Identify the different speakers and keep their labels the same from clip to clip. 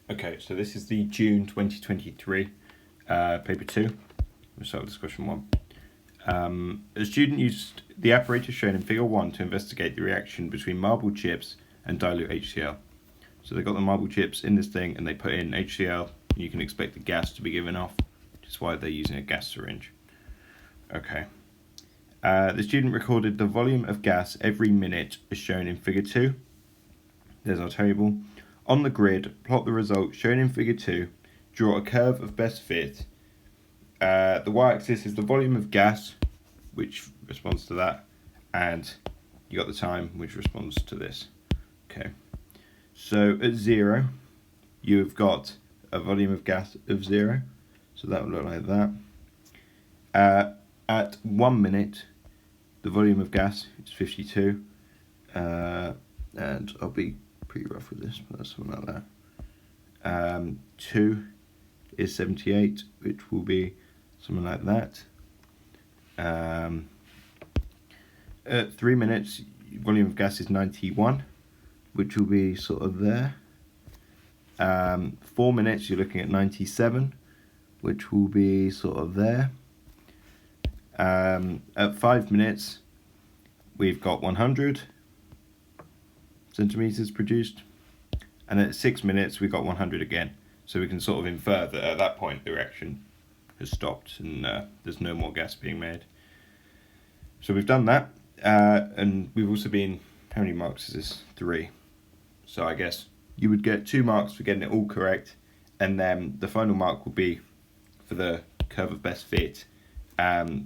Speaker 1: Okay, so this is the June 2023 paper 2. We'll start with discussion 1. A student used the apparatus shown in figure 1 to investigate the reaction between marble chips and dilute HCl. So they got the marble chips in this thing and they put in HCl, and you can expect the gas to be given off, which is why they're using a gas syringe. Okay. The student recorded the volume of gas every minute as shown in figure 2. There's our table. On the grid, plot the results shown in figure 2. Draw a curve of best fit. The y-axis is the volume of gas, which responds to that, and you got the time, which responds to this. Okay. So at 0, you've got a volume of gas of 0. So that will look like that. At 1 minute, the volume of gas is 52. And I'll be pretty rough with this, but that's something like that. 2 is 78, which will be something like that. At 3 minutes, volume of gas is 91, which will be sort of there. 4 minutes, you're looking at 97, which will be sort of there. At 5 minutes, we've got 100 centimeters produced, and at 6 minutes we got 100 again, so we can sort of infer that at that point the reaction has stopped and there's no more gas being made. So we've done that, and we've also been, how many marks is this? 3. So I guess you would get 2 marks for getting it all correct, and then the final mark will be for the curve of best fit,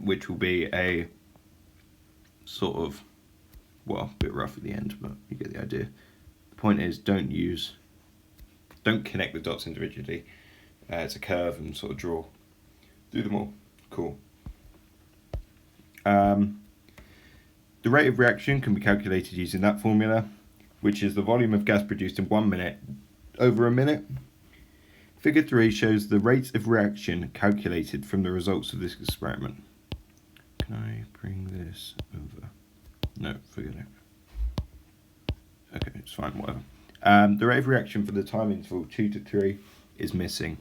Speaker 1: which will be a sort of, well, a bit rough at the end, but you get the idea. The point is, don't connect the dots individually. It's a curve and sort of do them all. Cool. The rate of reaction can be calculated using that formula, which is the volume of gas produced in 1 minute over a minute. Figure 3 shows the rate of reaction calculated from the results of this experiment. Can I bring this over? No, forget it. Okay, it's fine, whatever. The rate of reaction for the time interval 2 to 3 is missing.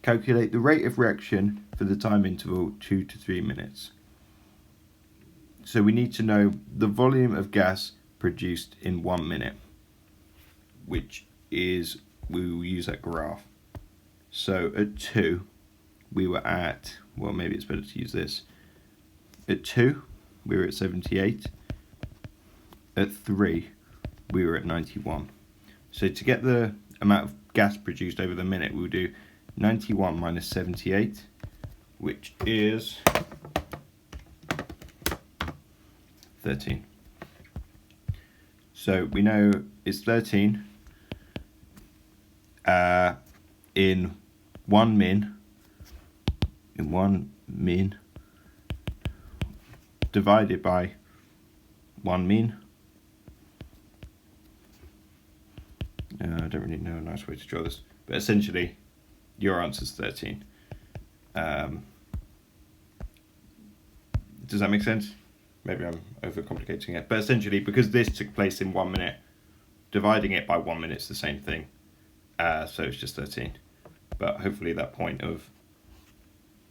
Speaker 1: Calculate the rate of reaction for the time interval 2 to 3 minutes. So we need to know the volume of gas produced in 1 minute, which is, we will use that graph. So at 2, we were at, well, maybe it's better to use this. At 2, we were at 78. At 3, we were at 91. So to get the amount of gas produced over the minute, we'll do 91 minus 78, which is 13. So we know it's 13 in 1 min divided by 1 min. I don't really know a nice way to draw this, but essentially your answer is 13. Does that make sense? Maybe I'm overcomplicating it, but essentially, because this took place in 1 minute, dividing it by 1 minute is the same thing, so it's just 13. But hopefully that point of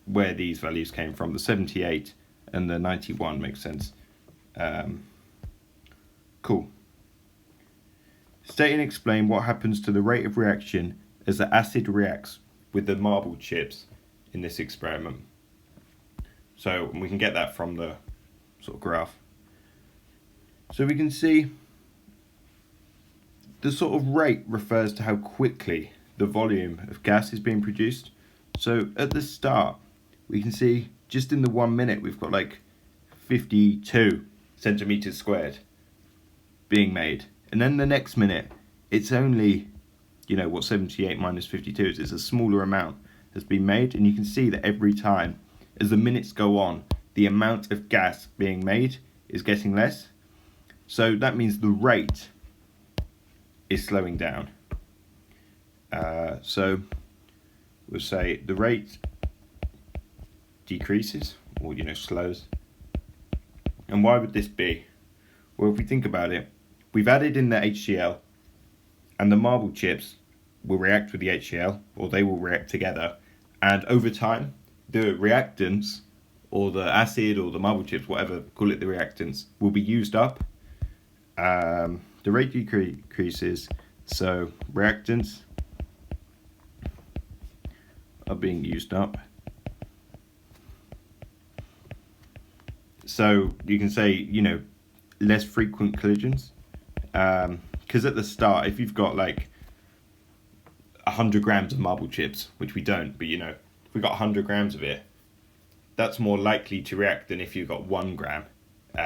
Speaker 1: where these values came from, the 78 and the 91, makes sense. Cool. State and explain what happens to the rate of reaction as the acid reacts with the marble chips in this experiment. So we can get that from the sort of graph. So we can see the sort of rate refers to how quickly the volume of gas is being produced. So at the start, we can see just in the 1 minute, we've got like 52 centimeters squared being made. And then the next minute, it's only, what 78 minus 52 is. It's a smaller amount has been made. And you can see that every time, as the minutes go on, the amount of gas being made is getting less. So that means the rate is slowing down. So we'll say the rate decreases, or slows. And why would this be? Well, if we think about it, we've added in the HCl, and the marble chips will react with the HCl, or they will react together, and over time, the reactants, or the acid, or the marble chips, whatever, call it the reactants, will be used up. The rate decreases, so reactants are being used up. So you can say, you know, less frequent collisions. Because at the start, if you've got like 100 grams of marble chips, which we don't, but you know, if we've got 100 grams of it, that's more likely to react than if you've got 1 gram,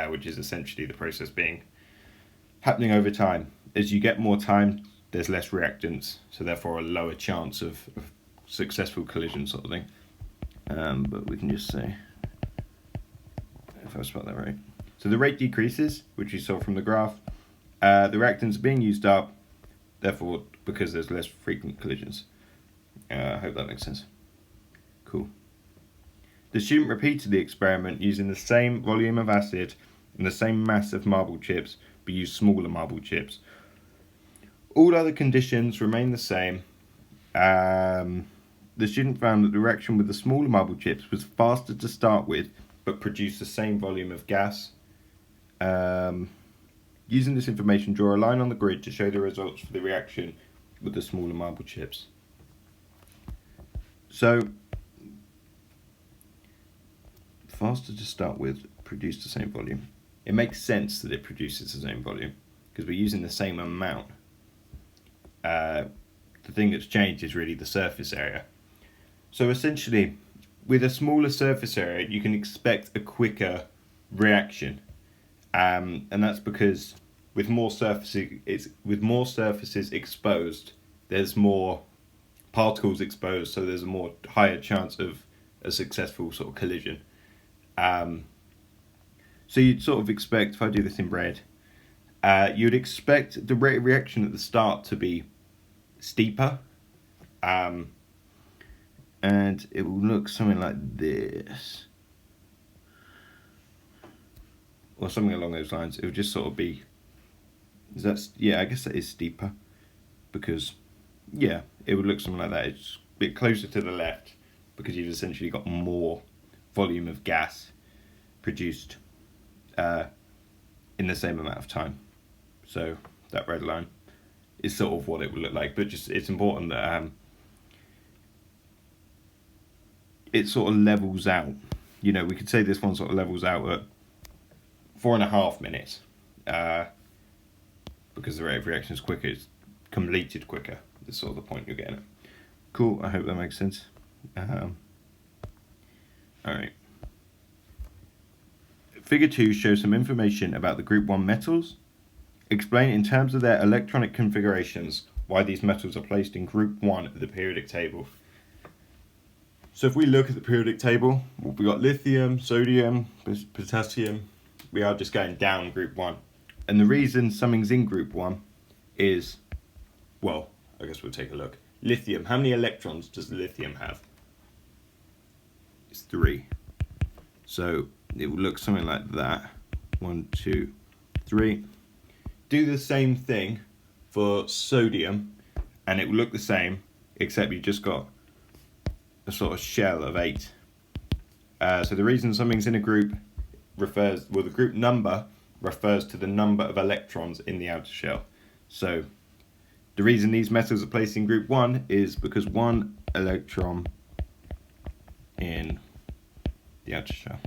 Speaker 1: which is essentially the process happening over time. As you get more time, there's less reactants, so therefore a lower chance of successful collision, sort of thing. But we can just say, if I spelled that right. So the rate decreases, which you saw from the graph. The reactants are being used up, therefore, because there's less frequent collisions. I hope that makes sense. Cool. The student repeated the experiment using the same volume of acid and the same mass of marble chips, but used smaller marble chips. All other conditions remain the same. The student found that the reaction with the smaller marble chips was faster to start with, but produced the same volume of gas. Using this information, draw a line on the grid to show the results for the reaction with the smaller marble chips. So, faster to start with, produce the same volume. It makes sense that it produces the same volume, because we're using the same amount. The thing that's changed is really the surface area. So essentially, with a smaller surface area, you can expect a quicker reaction. And that's because with more surfaces exposed, there's more particles exposed, so there's a more higher chance of a successful sort of collision. So you'd sort of expect, if I do this in red, you'd expect the rate of reaction at the start to be steeper, and it will look something like this, or something along those lines. It would just sort of be, I guess that is steeper, because it would look something like that. It's a bit closer to the left because you've essentially got more volume of gas produced in the same amount of time. So that red line is sort of what it would look like, but just it's important that it sort of levels out. You know, we could say this one sort of levels out at 4.5 minutes, because the rate of reaction is quicker, it's completed quicker. That's sort of the point you're getting at. Cool, I hope that makes sense. Alright. Figure 2 shows some information about the group 1 metals. Explain in terms of their electronic configurations why these metals are placed in group 1 of the periodic table. So if we look at the periodic table, we've got lithium, sodium, potassium. We are just going down group 1. And the reason something's in group 1 is, well, I guess we'll take a look. Lithium, how many electrons does lithium have? It's 3. So it will look something like that. 1, 2, 3. Do the same thing for sodium, and it will look the same, except you've just got a sort of shell of 8. So the reason something's in a group the group number refers to the number of electrons in the outer shell. So the reason these metals are placed in group 1 is because 1 electron in the outer shell.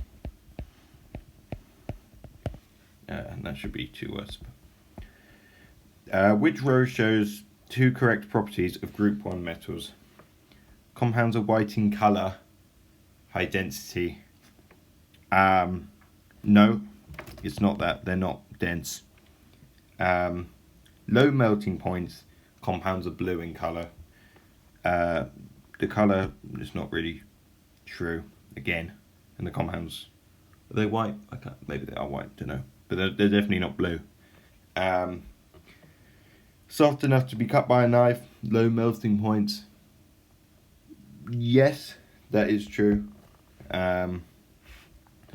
Speaker 1: And that should be 2 words. Which row shows 2 correct properties of group 1 metals? Compounds are white in colour, high density. No, it's not that. They're not dense. Low melting points, compounds are blue in colour. The colour is not really true, again. And the compounds, are they white? Maybe they are white, don't know. But they're definitely not blue. Soft enough to be cut by a knife, low melting points. Yes, that is true. So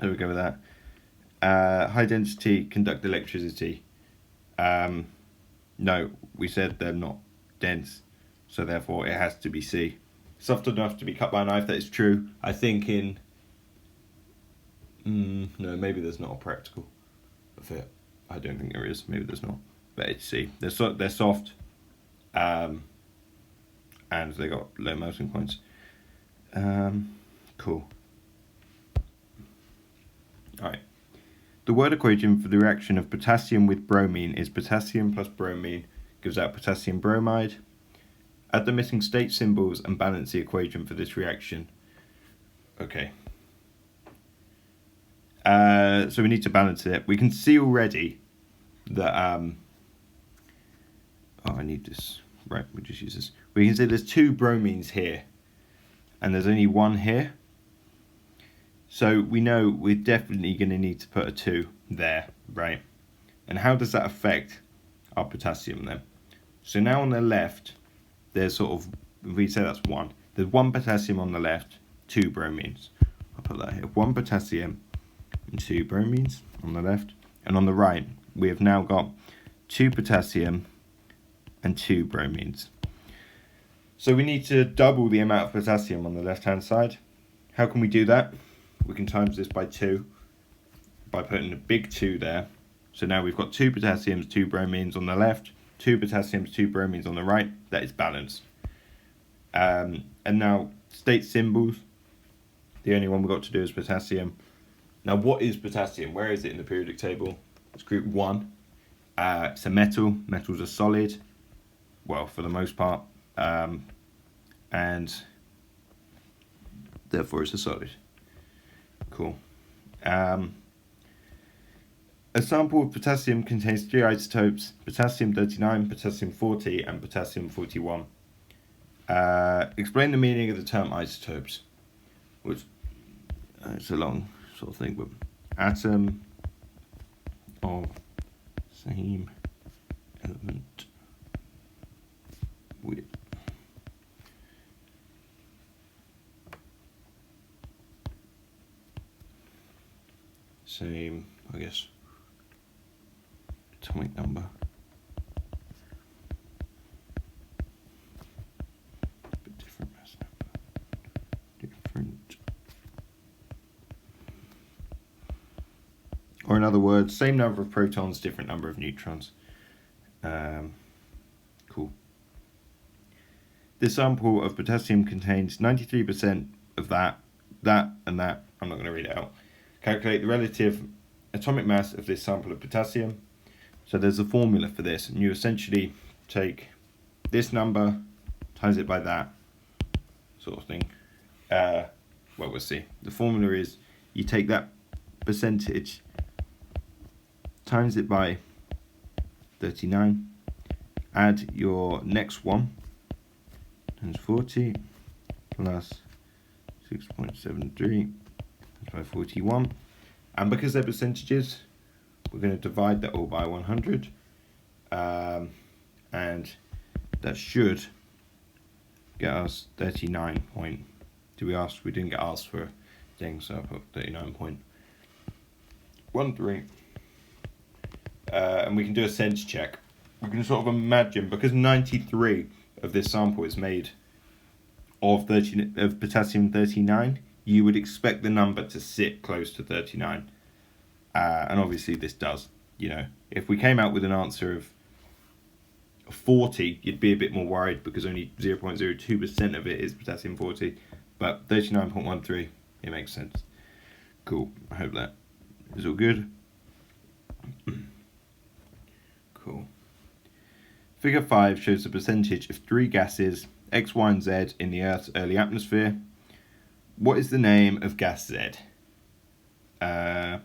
Speaker 1: we go with that. High density, conduct electricity. No, we said they're not dense. so therefore it has to be C. Soft enough to be cut by a knife, that is true. I think in... no, maybe there's not a practical of it. I don't think there is. Maybe there's not. But it's C. They're soft, and they got low melting points. Cool. Alright. The word equation for the reaction of potassium with bromine is potassium plus bromine gives out potassium bromide. Add the missing state symbols and balance the equation for this reaction. Okay. So we need to balance it. We can see already that... oh, I need this. Right, we'll just use this. We can see there's 2 bromines here. And there's only 1 here. So we know we're definitely going to need to put a 2 there, right? And how does that affect our potassium then? So now on the left, there's sort of, if we say that's 1, there's 1 potassium on the left, 2 bromines. I'll put that here. 1 potassium and 2 bromines on the left. And on the right, we have now got 2 potassium and 2 bromines. So we need to double the amount of potassium on the left-hand side. How can we do that? We can times this by 2 by putting a big 2 there. So now we've got 2 potassiums, 2 bromines on the left, 2 potassiums, 2 bromines on the right. That is balanced. And now state symbols. The only one we've got to do is potassium. Now what is potassium? Where is it in the periodic table? It's group 1. It's a metal. Metals are solid. Well, for the most part. And therefore it's a solid. Cool. A sample of potassium contains 3 isotopes: potassium-39, potassium-40, and potassium-41. Explain the meaning of the term isotopes. Which it's a long sort of thing, but atom of same element with same, I guess, atomic number. But different mass number. Different. Or in other words, same number of protons, different number of neutrons. Cool. This sample of potassium contains 93% of that, and that. I'm not going to read it out. Calculate the relative atomic mass of this sample of potassium. So there's a formula for this, and you essentially take this number, times it by that, sort of thing. Well, we'll see. The formula is you take that percentage, times it by 39, add your next one, times 40, plus 6.73 by 41, and because they're percentages, we're going to divide that all by 100, and that should get us 39 point. We didn't get asked for a thing, so I put 39.13. And we can do a sense check. We can sort of imagine, because 93 of this sample is made of potassium-39, you would expect the number to sit close to 39. And obviously this does. You know, if we came out with an answer of 40, you'd be a bit more worried because only 0.02% of it is potassium-40. But 39.13, it makes sense. Cool. I hope that is all good. Cool. Figure 5 shows the percentage of 3 gases, X, Y, and Z, in the Earth's early atmosphere. What is the name of gas Z? So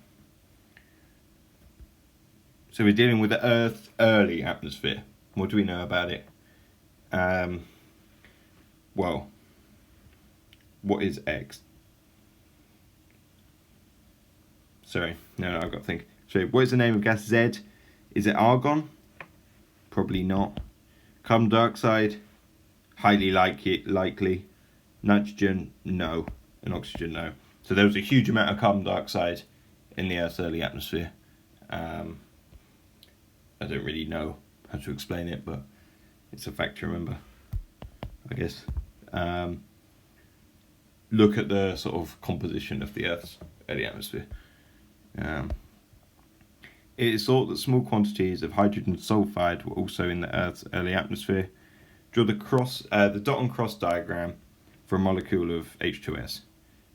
Speaker 1: we're dealing with the Earth's early atmosphere. What do we know about it? Well, what is X? Sorry, no, I've got to think. So what is the name of gas Z? Is it argon? Probably not. Carbon dioxide? Highly likely. Nitrogen? No. And oxygen? No. So there was a huge amount of carbon dioxide in the Earth's early atmosphere. I don't really know how to explain it, but it's a fact to remember. I guess, look at the sort of composition of the Earth's early atmosphere. It is thought that small quantities of hydrogen sulfide were also in the Earth's early atmosphere. Draw the dot and cross diagram for a molecule of H2S.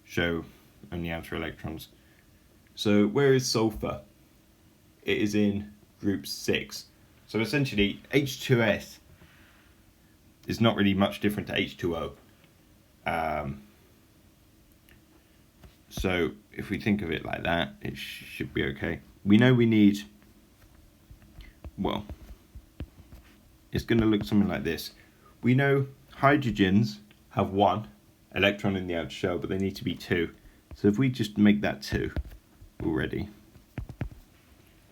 Speaker 1: Show only outer electrons. So where is sulfur? It is in group 6. So essentially H2S is not really much different to H2O. So if we think of it like that, it should be okay. We know we need, well, it's going to look something like this. We know hydrogens have 1 electron in the outer shell, but they need to be 2. So if we just make that 2 already,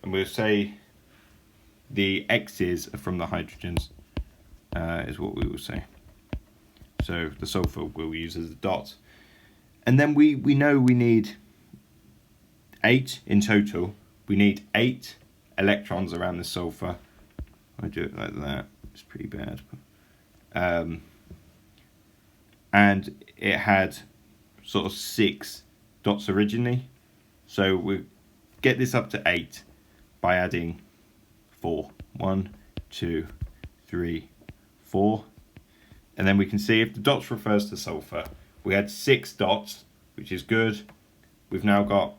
Speaker 1: and we'll say the X's are from the hydrogens, is what we will say. So the sulfur we'll use as a dot. And then we know we need 8 in total. We need 8 electrons around the sulfur. I do it like that. It's pretty bad. And it had sort of 6 dots originally. So we get this up to 8 by adding 4. 1, 2, 3, 4. And then we can see if the dots refers to sulfur, we had 6 dots, which is good. We've now got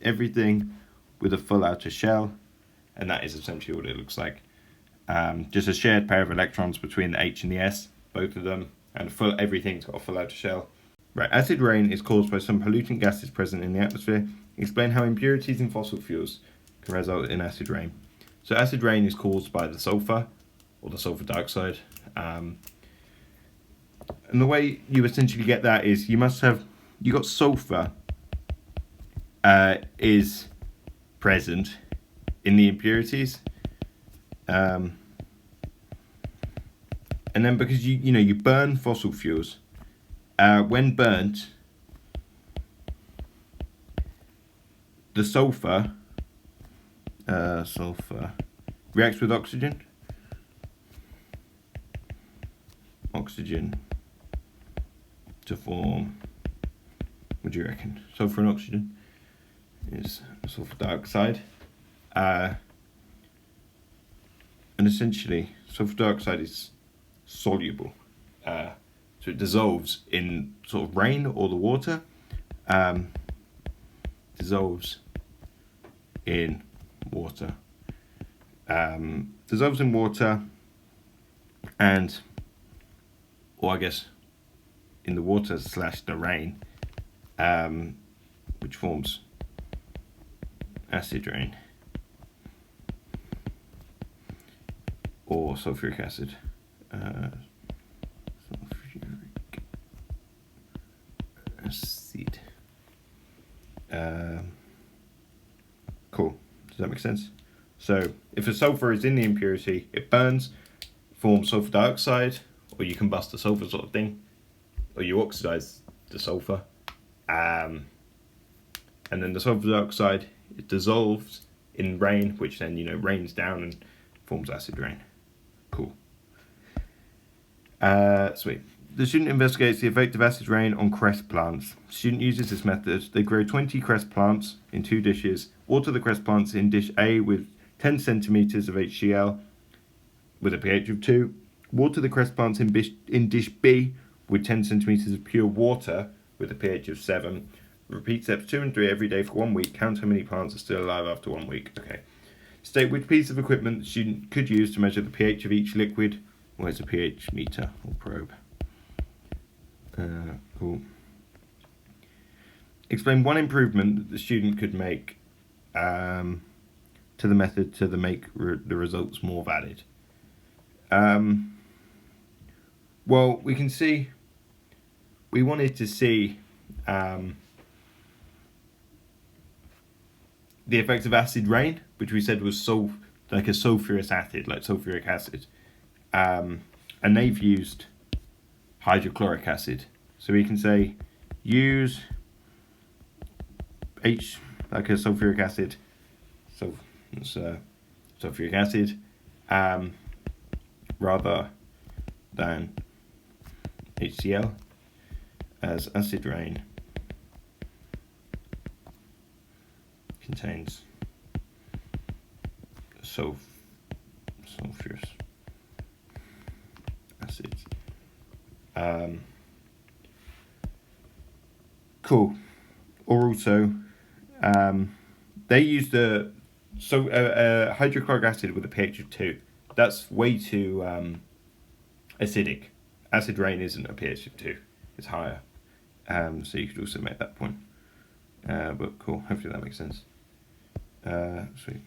Speaker 1: everything with a full outer shell, and that is essentially what it looks like. Just a shared pair of electrons between the H and the S, both of them, and everything's got a full outer shell. Right, acid rain is caused by some pollutant gases present in the atmosphere. Explain how impurities in fossil fuels can result in acid rain. So acid rain is caused by the sulfur, or the sulfur dioxide. And the way you essentially get that is you got sulfur is present in the impurities. And then because you burn fossil fuels, when burnt, the sulfur reacts with oxygen to form, what do you reckon? Sulfur and oxygen is sulfur dioxide. And essentially, sulfur dioxide is soluble. So it dissolves in sort of rain or the water. Dissolves in water. Dissolves in water or I guess in the water / the rain, which forms acid rain or sulfuric acid. Sulfuric acid. Cool. Does that make sense? So if a sulfur is in the impurity, it burns, forms sulfur dioxide, or you combust the sulfur sort of thing, or you oxidize the sulfur, and then the sulfur dioxide, it dissolves in rain, which then rains down and forms acid rain. Cool. Sweet. The student investigates the effect of acid rain on cress plants. The student uses this method. They grow 20 cress plants in 2 dishes, water the cress plants in dish A with 10 centimeters of HCl with a pH of 2, water the cress plants in dish B with 10 centimeters of pure water with a pH of 7. Repeat steps 2 and 3 every day for 1 week. Count how many plants are still alive after 1 week. Okay. State which piece of equipment the student could use to measure the pH of each liquid. Where's a pH meter or probe? Cool. Explain one improvement that the student could make to the method to make the results more valid. Well, we can see we wanted to see the effect of acid rain, which we said was like a sulfurous acid, like sulfuric acid, and they've used hydrochloric acid. So we can say use like a sulfuric acid, sulfuric acid, rather than HCl, as acid rain contains sulfurous acids. Cool. Or also, they use hydrochloric acid with a pH of 2. That's way too acidic. Acid rain isn't a pH of 2. It's higher. So you could also make that point. But cool. Hopefully that makes sense. Sweet.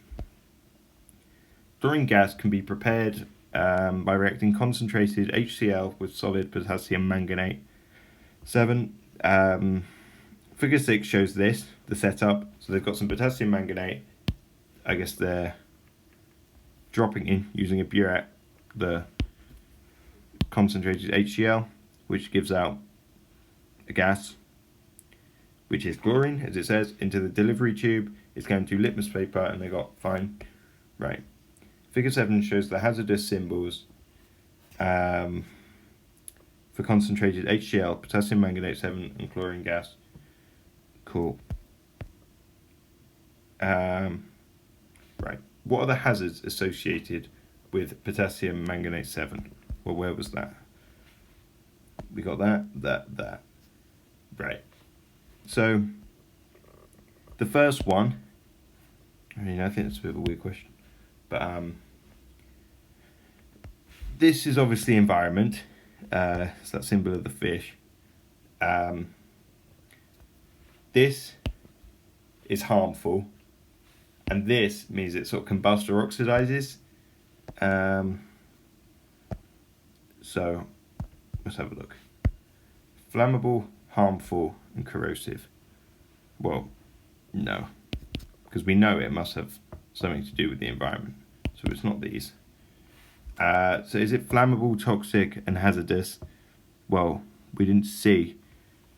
Speaker 1: Chlorine gas can be prepared by reacting concentrated HCl with solid potassium manganate 7. Figure 6 shows this, the setup. So they've got some potassium manganate. I guess they're dropping in using a burette the concentrated HCl, which gives out a gas, which is chlorine, as it says, into the delivery tube. It's going to litmus paper, and they got fine. Right. Figure 7 shows the hazardous symbols for concentrated HCl, potassium manganate 7, and chlorine gas. Cool. Right. What are the hazards associated with potassium manganate 7? Well, where was that? We got that. Right. So, the first one, I think it's a bit of a weird question, but this is obviously environment. It's that symbol of the fish. This is harmful, and this means it sort of combusts or oxidizes. So let's have a look. Flammable, harmful, and corrosive. Well, no, because we know it must have something to do with the environment. So it's not these. So is it flammable, toxic, and hazardous? Well, we didn't see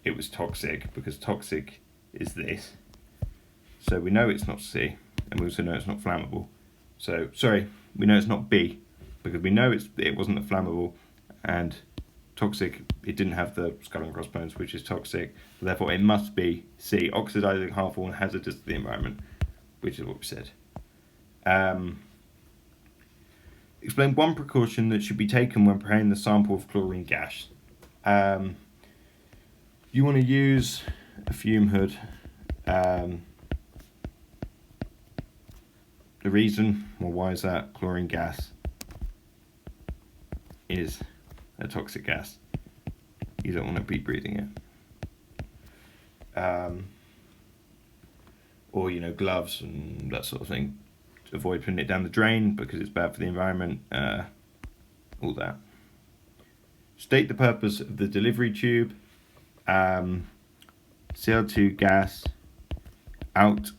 Speaker 1: it was toxic, because toxic is this. So we know it's not C, and we also know it's not flammable. So, sorry, we know it's not B, because we know it wasn't a flammable, and toxic, it didn't have the skull and crossbones, which is toxic. So therefore, it must be C, oxidizing, harmful, and hazardous to the environment, which is what we said. Explain one precaution that should be taken when preparing the sample of chlorine gas. You want to use a fume hood. The reason, well, why is that? Chlorine gas is a toxic gas. You don't want to be breathing it. Or, gloves and that sort of thing. To avoid putting it down the drain because it's bad for the environment. All that. State the purpose of the delivery tube. CO2 gas out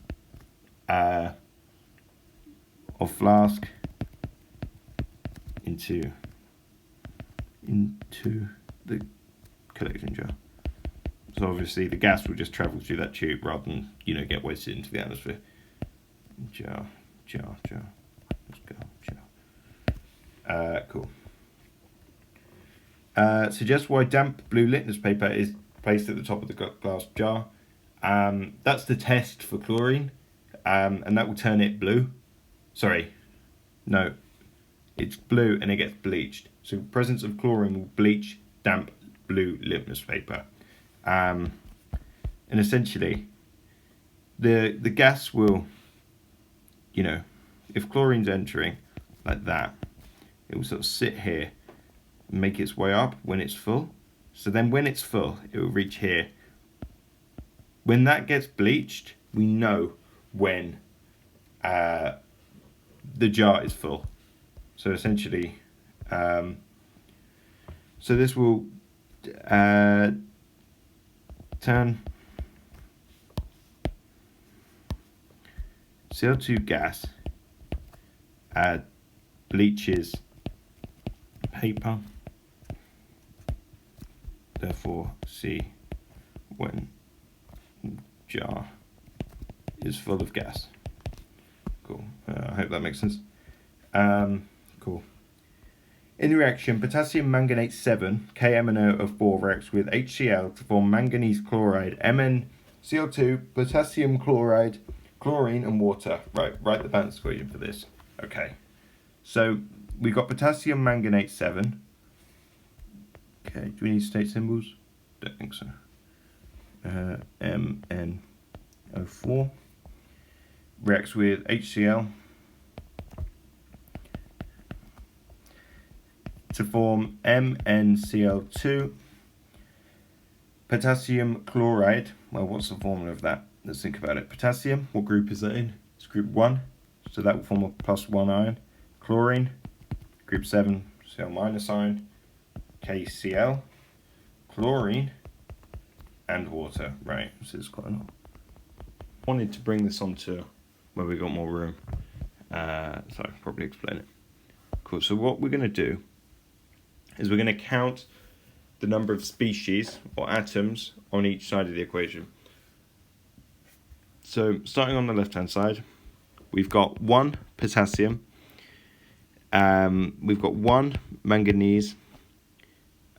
Speaker 1: of flask into the collection jar. So obviously the gas will just travel through that tube rather than get wasted into the atmosphere. Jar. Let's go, jar. Cool. Suggest why damp blue litmus paper is placed at the top of the glass jar. That's the test for chlorine, and that will turn it blue. Sorry, no, it's blue and it gets bleached. So presence of chlorine will bleach damp blue litmus paper, and essentially, the gas will, if chlorine's entering like that, it will sort of sit here and make its way up when it's full. So then when it's full, it will reach here. When that gets bleached, we know when the jar is full. So essentially, so this will turn CO2 gas bleaches paper, therefore see when jar is full of gas. Cool. I hope that makes sense. Cool. In the reaction, potassium manganate 7, KMnO4 reacts with HCl to form manganese chloride, MnCl2, potassium chloride, chlorine and water. Right, write the balance equation for this. Okay, so we got potassium manganate 7. Okay, do we need state symbols? Don't think so. MnO4 reacts with HCl to form MnCl2, potassium chloride. Well, what's the formula of that? Let's think about it. Potassium, what group is that in? It's group 1, so that will form a +1 ion. Chlorine, group 7, Cl- ion, KCl, chlorine, and water. Right, so it's quite a lot. I wanted to bring this onto where we got more room, so I'll probably explain it. Cool, so what we're going to do is we're going to count the number of species or atoms on each side of the equation. So starting on the left hand side, we've got 1 potassium, we've got 1 manganese,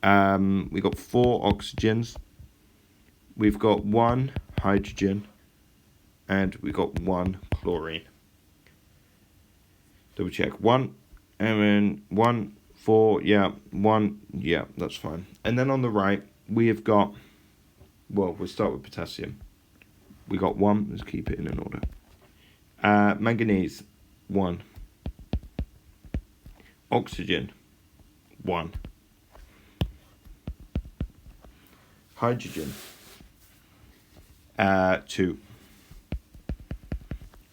Speaker 1: we've got 4 oxygens, we've got 1 hydrogen, and we've got 1 chlorine. Double check. 1, and then 1, 4, yeah, 1, yeah, that's fine. And then on the right, we have got, well, we'll start with potassium. We got 1, let's keep it in an order. Manganese, 1. Oxygen, 1. Hydrogen, 2.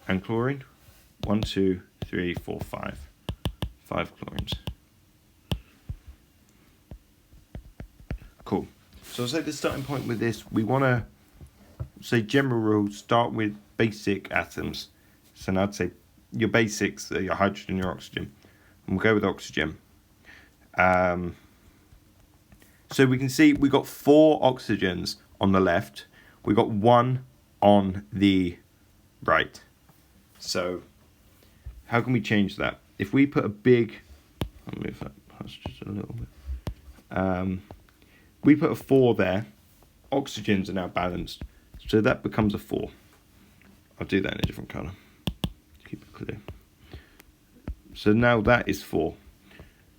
Speaker 1: And chlorine, 1, 2, 3, 4, 5. 5 chlorines. Cool. So I'll say the starting point with this, we want to say general rules, start with basic atoms. So now I'd say your basics are your hydrogen, your oxygen. And we'll go with oxygen. So we can see we got 4 oxygens on the left. We got 1 on the right. So how can we change that? If we put a big, I'll move that past just a little bit. We put a 4 there. Oxygens are now balanced, so that becomes a 4. I'll do that in a different colour to keep it clear. So now that is 4.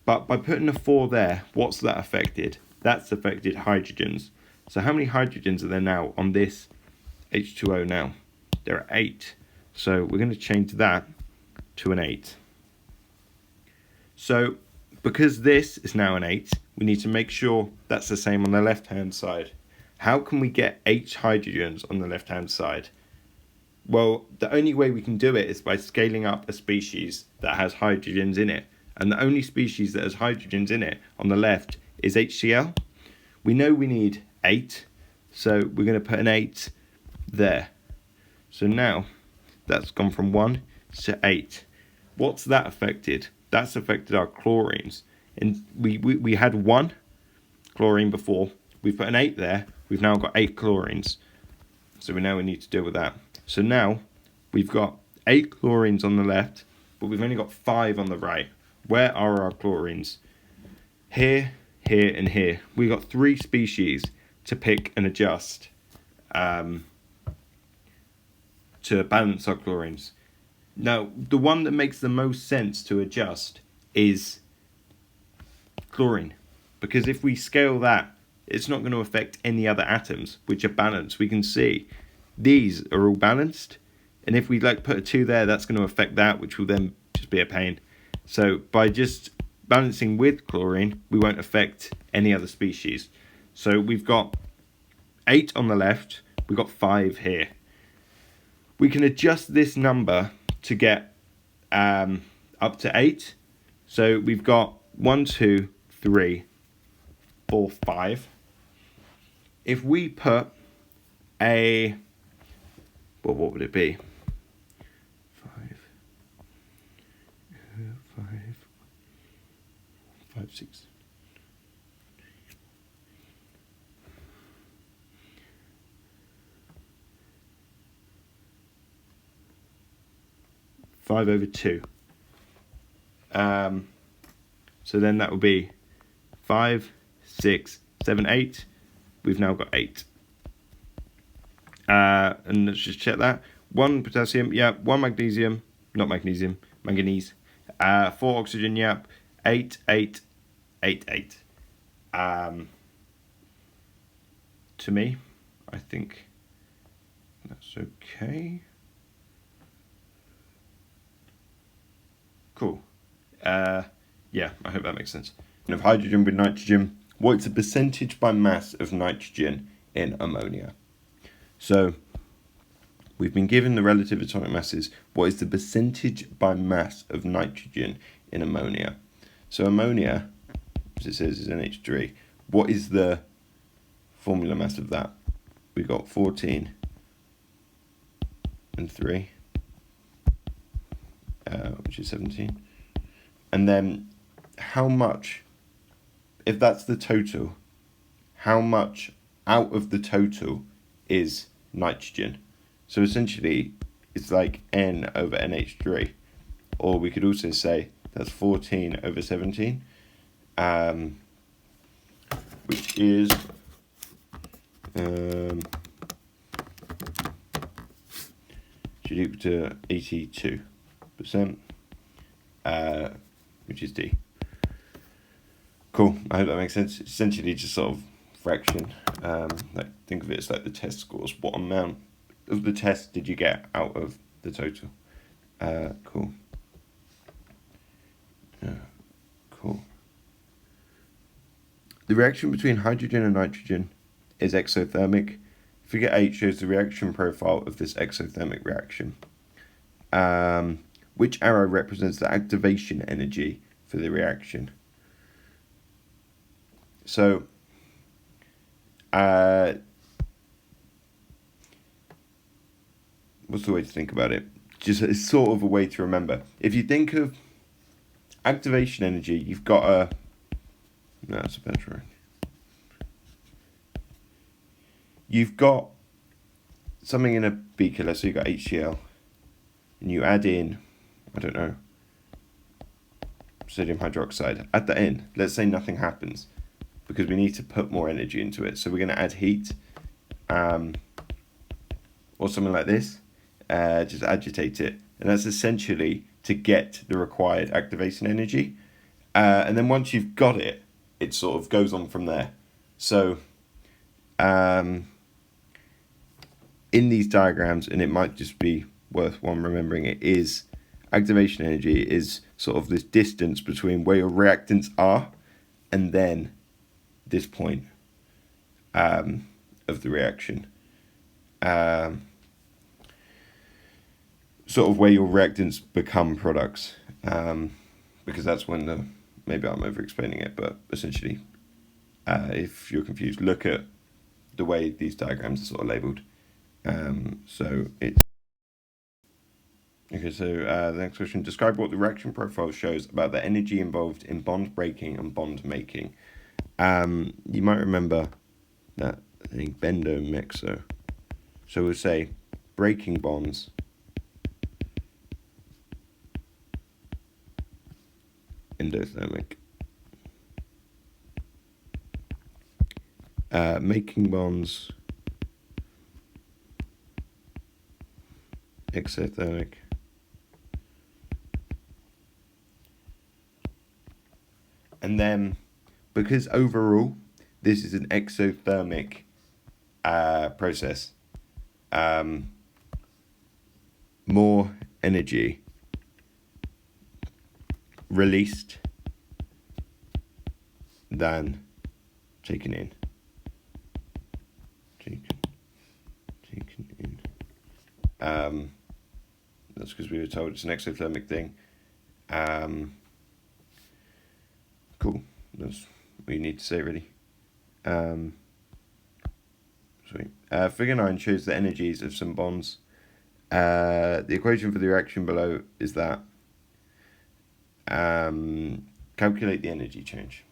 Speaker 1: But by putting a 4 there, what's that affected? That's affected hydrogens. So how many hydrogens are there now on this H2O now? There are 8. So we're going to change that to an 8. So because this is now an 8, we need to make sure that's the same on the left-hand side. How can we get 8 hydrogens on the left-hand side? Well, the only way we can do it is by scaling up a species that has hydrogens in it. And the only species that has hydrogens in it on the left is HCl. We know we need 8, so we're going to put an 8 there. So now that's gone from 1 to 8. What's that affected? That's affected our chlorines. And we had 1 chlorine before. We've put an 8 there. We've now got 8 chlorines. So we need to deal with that. So now we've got 8 chlorines on the left, but we've only got 5 on the right. Where are our chlorines? Here, here, and here. We've got 3 species to pick and adjust to balance our chlorines. Now, the one that makes the most sense to adjust is chlorine, because if we scale that, it's not going to affect any other atoms which are balanced. We can see these are all balanced, and if we put a 2 there, that's going to affect that, which will then just be a pain. So by just balancing with chlorine, we won't affect any other species. So we've got 8 on the left, we've got 5 here. We can adjust this number to get up to 8. So we've got 1, 2, 3, 4, 5. If we put a, well, what would it be? 5, 6. 5 over 2. So then that will be 5, 6, 7, 8. We've now got 8. And let's just check that. 1 potassium, yep. 1 magnesium, not magnesium, manganese. 4 oxygen, yep. 8, 8, 8, 8. To me, I think that's okay. Cool. Yeah, I hope that makes sense. And of hydrogen with nitrogen, what is the percentage by mass of nitrogen in ammonia? So we've been given the relative atomic masses. What is the percentage by mass of nitrogen in ammonia? So ammonia, as it says, is NH3. What is the formula mass of that? We got 14 and 3, which is 17. And then how much, if that's the total, how much out of the total is nitrogen? So essentially, it's like N over NH3. Or we could also say that's 14 over 17, which is should equal to 82%, which is D. Cool, I hope that makes sense. It's essentially just sort of fraction. Like, think of it as like the test scores. What amount of the test did you get out of the total? Cool. Cool. The reaction between hydrogen and nitrogen is exothermic. Figure 8 shows the reaction profile of this exothermic reaction. Which arrow represents the activation energy for the reaction? So, what's the way to think about it? Just it's sort of a way to remember. If you think of activation energy, you've got a... No, that's a better one. You've got something in a beaker, let's say you've got HCl, and you add in, I don't know, sodium hydroxide. Add that in. Let's say nothing happens, because we need to put more energy into it. So we're going to add heat, or something like this, just agitate it. And that's essentially to get the required activation energy. And then once you've got it, it sort of goes on from there. So in these diagrams, and it might just be worth one remembering it, is activation energy is sort of this distance between where your reactants are and then this point of the reaction. Sort of where your reactants become products, because that's when maybe I'm over explaining it, but essentially, if you're confused, look at the way these diagrams are sort of labeled. So it's okay. So the next question: describe what the reaction profile shows about the energy involved in bond breaking and bond making. You might remember that thing bendo-mixo. So we'll say breaking bonds endothermic, making bonds exothermic, and then because overall this is an exothermic process, more energy released than taken in. Taken in. That's because we were told it's an exothermic thing. Cool. That's what you need to say, really. Sweet. Figure 9 shows the energies of some bonds. The equation for the reaction below is that. Calculate the energy change.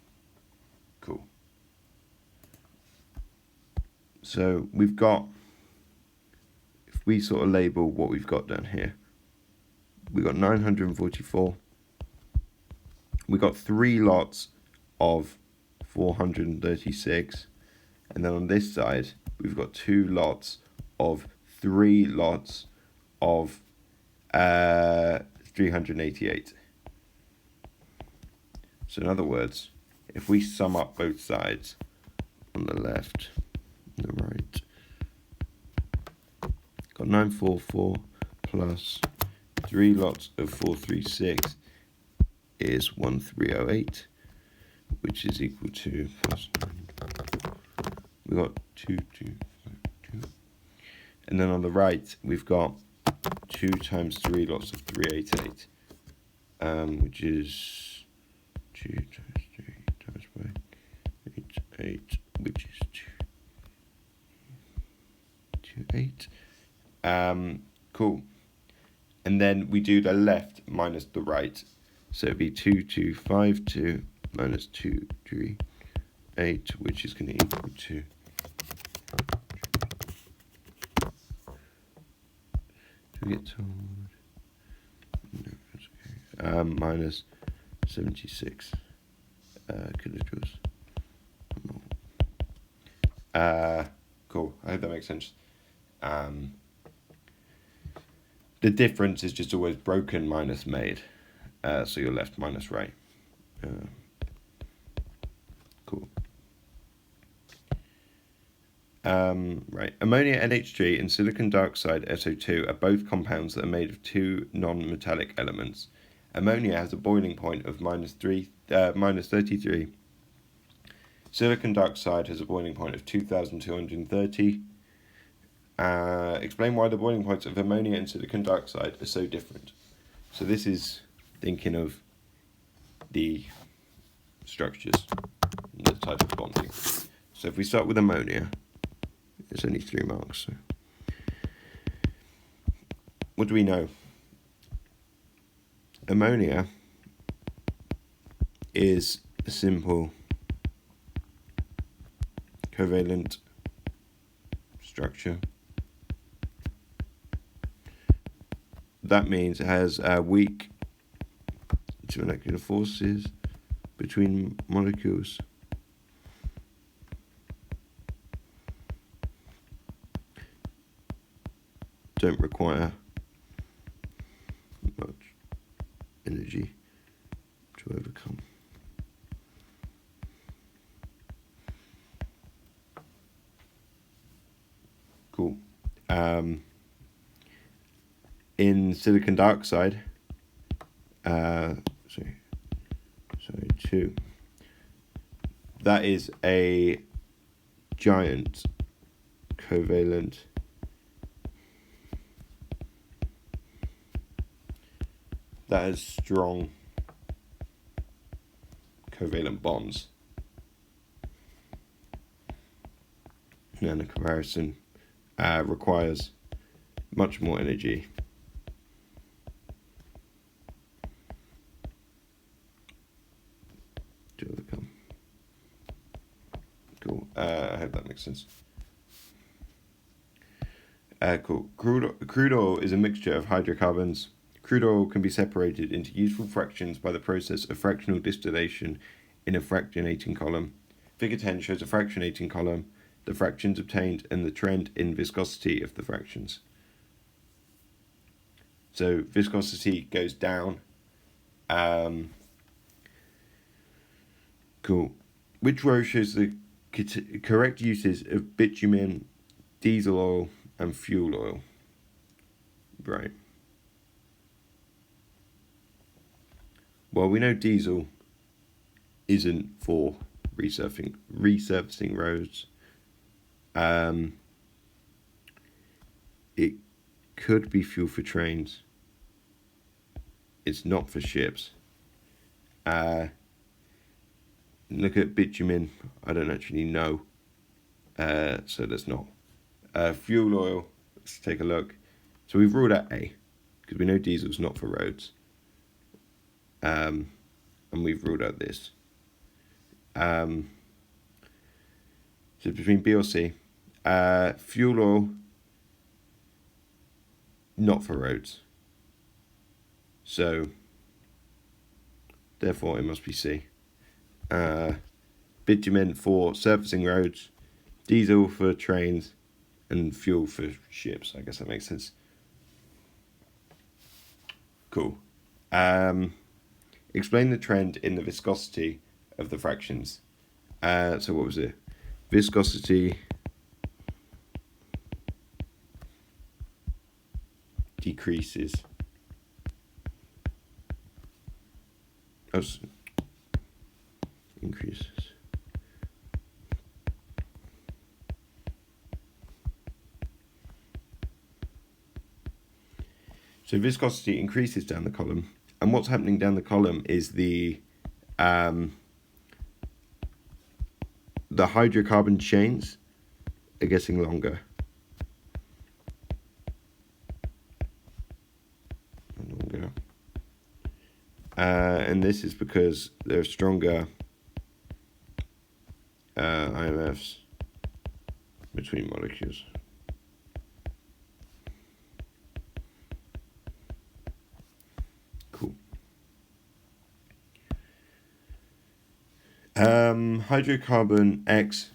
Speaker 1: Cool. So we've got, if we sort of label what we've got down here, we've got 944 we got 3 lots of 436, and then on this side we've got 2 lots of 3 lots of 388. So in other words, if we sum up both sides on the left and the right, got 944 plus 3 lots of 436 is 1308, which is equal to plus 9. We got 2252. And then on the right, we've got 2 times 3 lots of 388, which is 2 times 3 times 5, 8, which is 228. Cool. And then we do the left minus the right. So it'd be 2252 minus 238, which is going to equal to get told? No, that's okay. Minus 76 kilojoules. Cool. I hope that makes sense. The difference is just always broken minus made. So you're left minus right. Cool. Right. Ammonia NH3 and silicon dioxide SO2 are both compounds that are made of 2 non-metallic elements. Ammonia has a boiling point of minus 33. Silicon dioxide has a boiling point of 2,230. Explain why the boiling points of ammonia and silicon dioxide are so different. So this is thinking of the structures and the type of bonding. So if we start with ammonia, there's only 3 marks. So what do we know? Ammonia is a simple covalent structure. That means it has weak intermolecular forces between molecules. Don't require much energy to overcome. Cool. In silicon dioxide, that is a giant covalent that has strong covalent bonds. And then a comparison requires much more energy to overcome. Cool. I hope that makes sense. Cool. Crude oil is a mixture of hydrocarbons. Crude oil can be separated into useful fractions by the process of fractional distillation in a fractionating column. Figure 10 shows a fractionating column, the fractions obtained, and the trend in viscosity of the fractions. So viscosity goes down. Cool. Which row shows the correct uses of bitumen, diesel oil, and fuel oil? Right. Well, we know diesel isn't for resurfacing roads. It could be fuel for trains. It's not for ships. Look at bitumen. I don't actually know. So that's not. Fuel oil. Let's take a look. So we've ruled out A, because we know diesel's not for roads. And we've ruled out this. So between B or C, fuel oil, not for roads. So therefore it must be C. Bitumen for surfacing roads, diesel for trains, and fuel for ships. I guess that makes sense. Cool. Explain the trend in the viscosity of the fractions. So what was it? Viscosity decreases. Increases. So viscosity increases down the column, and what's happening down the column is the hydrocarbon chains are getting longer. And this is because there are stronger IMFs between molecules. Cool. Hydrocarbon X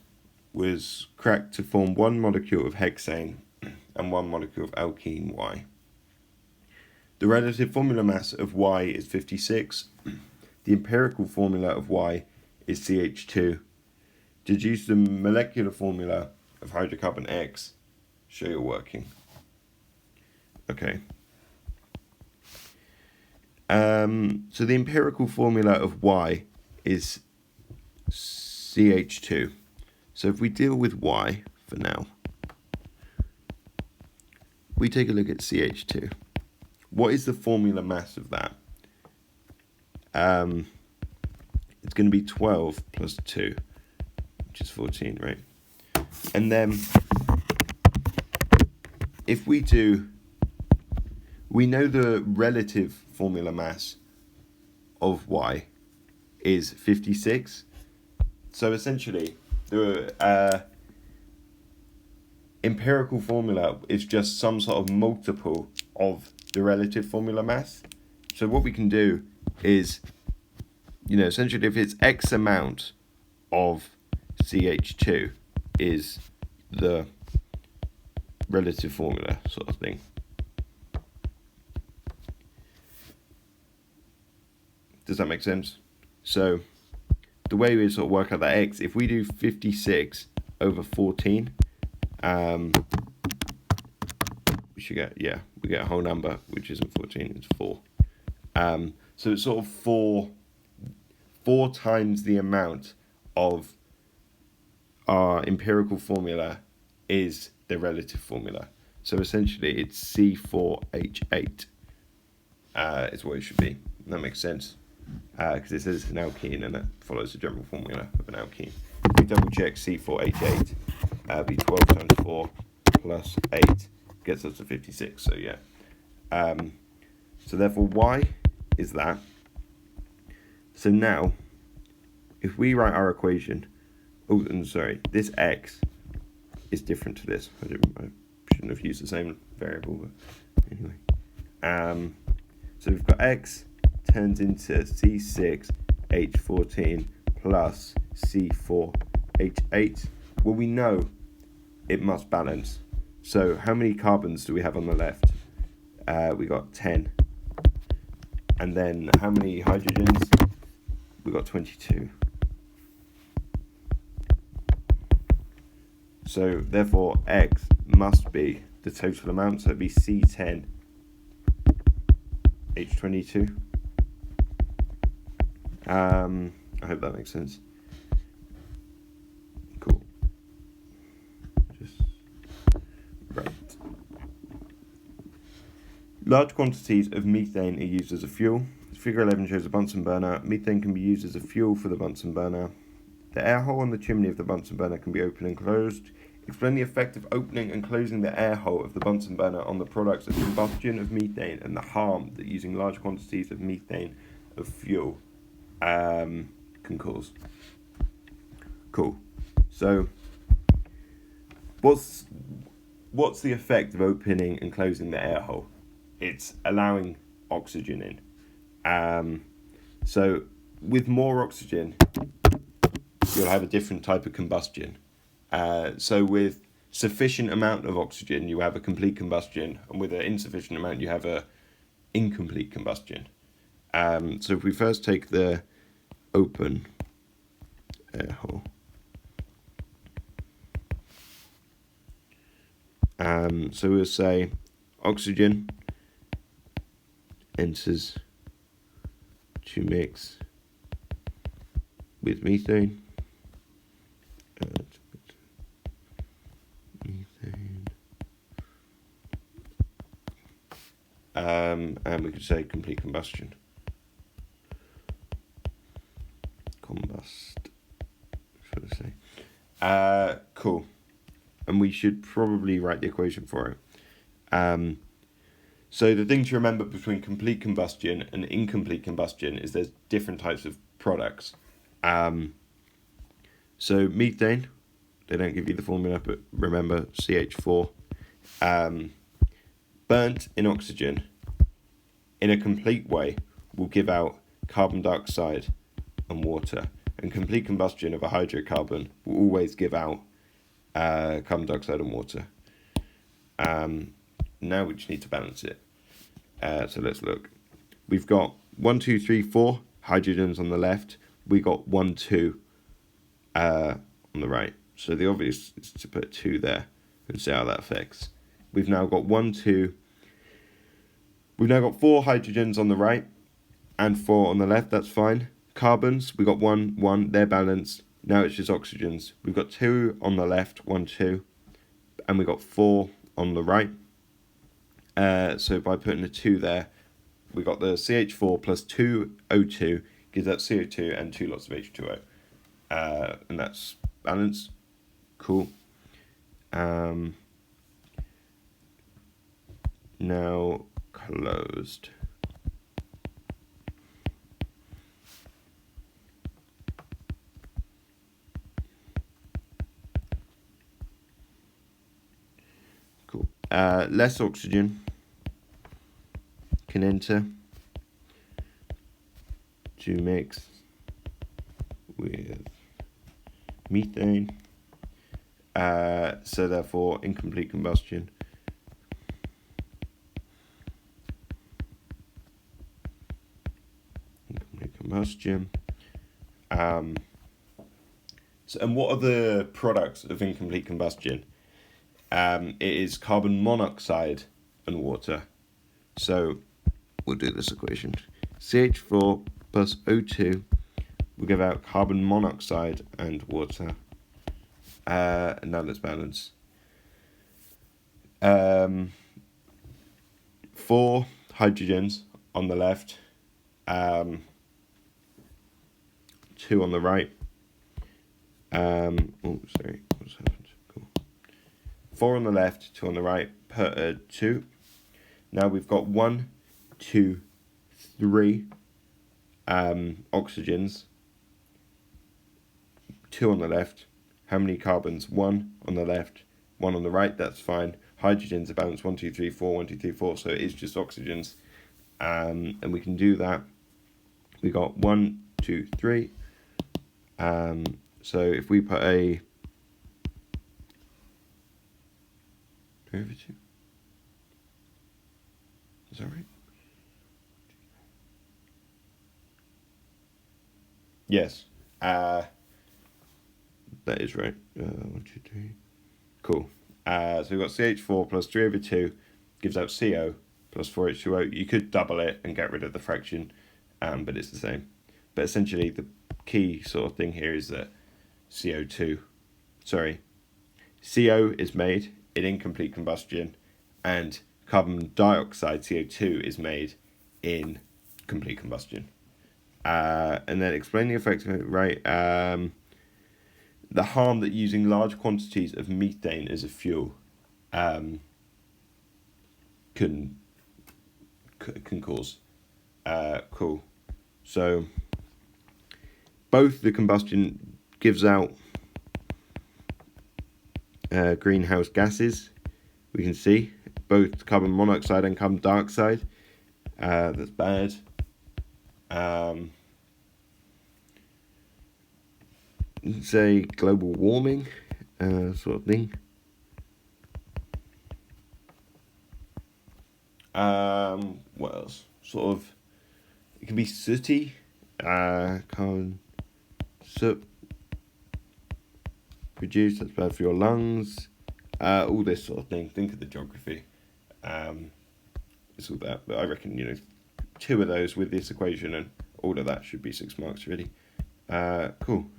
Speaker 1: was cracked to form one molecule of hexane and one molecule of alkene Y. The relative formula mass of Y is 56. The empirical formula of Y is CH2. Deduce the molecular formula of hydrocarbon X. Show your working. Okay. So the empirical formula of Y is CH2. So if we deal with Y for now, we take a look at CH2. What is the formula mass of that? It's going to be 12 plus 2, which is 14, right? And then if we know the relative formula mass of Y is 56. So essentially, the empirical formula is just some sort of multiple of the relative formula mass. So what we can do is, essentially if it's X amount of CH2 is the relative formula sort of thing. Does that make sense? So the way we sort of work out that X, if we do 56 over 14, we get a whole number, which isn't 14, it's 4. So it's sort of four times the amount of our empirical formula is the relative formula. So essentially it's C4H8 is what it should be. That makes sense. Because it says it's an alkene and it follows the general formula of an alkene. If we double check C4H8, it'll be 12 times 4 plus 8 gets us to 56. So yeah. So therefore Y is that. So now, if we write our equation, this X is different to this. I shouldn't have used the same variable, but anyway. So we've got X turns into C6H14 plus C4H8. Well, we know it must balance. So how many carbons do we have on the left? We got 10. And then how many hydrogens? We got 22. So therefore X must be the total amount. So it'd be C10H22. I hope that makes sense. Cool. Right. Large quantities of methane are used as a fuel. Figure 11 shows a Bunsen burner. Methane can be used as a fuel for the Bunsen burner. The air hole on the chimney of the Bunsen burner can be opened and closed. Explain the effect of opening and closing the air hole of the Bunsen burner on the products of combustion of methane and the harm that using large quantities of methane of fuel can cause. Cool. So, what's the effect of opening and closing the air hole? It's allowing oxygen in. So with more oxygen, you'll have a different type of combustion. So with sufficient amount of oxygen, you have a complete combustion, and with an insufficient amount, you have a incomplete combustion. So if we first take the open air hole, so we'll say oxygen enters to mix with methane. And we could say complete combustion. Should I say? Cool. And we should probably write the equation for it. So the thing to remember between complete combustion and incomplete combustion is there's different types of products. So methane, they don't give you the formula, but remember CH4. Burnt in oxygen, in a complete way, will give out carbon dioxide and water. And complete combustion of a hydrocarbon will always give out carbon dioxide and water. Now we just need to balance it. So let's look. We've got 1, 2, 3, 4 hydrogens on the left. We got 1, 2 on the right. So the obvious is to put 2 there and see how that affects. We've now got 1, 2. We've now got 4 hydrogens on the right and 4 on the left. That's fine. Carbons, we got 1, 1. They're balanced. Now it's just oxygens. We've got 2 on the left, 1, 2, and we got 4 on the right. So by putting a 2 there, we got the CH4 plus 2 O2 gives that CO2 and 2 lots of H2O. And that's balanced. Cool. Now closed. Cool. Less oxygen can enter to mix with methane. So therefore, incomplete combustion. And what are the products of incomplete combustion? It is carbon monoxide and water. So we'll do this equation. CH4 plus O2 will give out carbon monoxide and water. And now let's balance. 4 hydrogens on the left. 2 on the right. What's happened? Cool. 4 on the left, 2 on the right. 2. Now we've got 1, 2, 3 oxygens. 2 on the left. How many carbons? 1 on the left, 1 on the right. That's fine. Hydrogens are balanced 1, 2, 3, 4, 1, 2, 3, 4. So it is just oxygens. And we can do that. We got 1, 2, 3. So if we put a derivative, is that right? Yes. That is right. 1, 2, 3. Cool. So we've got CH4 plus 3/2 gives out CO plus 4H2O. You could double it and get rid of the fraction, but it's the same. But essentially, the key sort of thing here is that CO is made in incomplete combustion, and carbon dioxide, CO2, is made in complete combustion. And then explain the effects of it, right? The harm that using large quantities of methane as a fuel can cause. Cool. So both the combustion gives out greenhouse gases. We can see both carbon monoxide and carbon dioxide. That's bad.
Speaker 2: say global warming sort of thing. What else? Sort of, it can be sooty, carbon soot produced, that's bad for your lungs, all this sort of thing. Think of the geography. It's all that, but I reckon, 2 of those with this equation and all of that should be 6 marks really. Cool.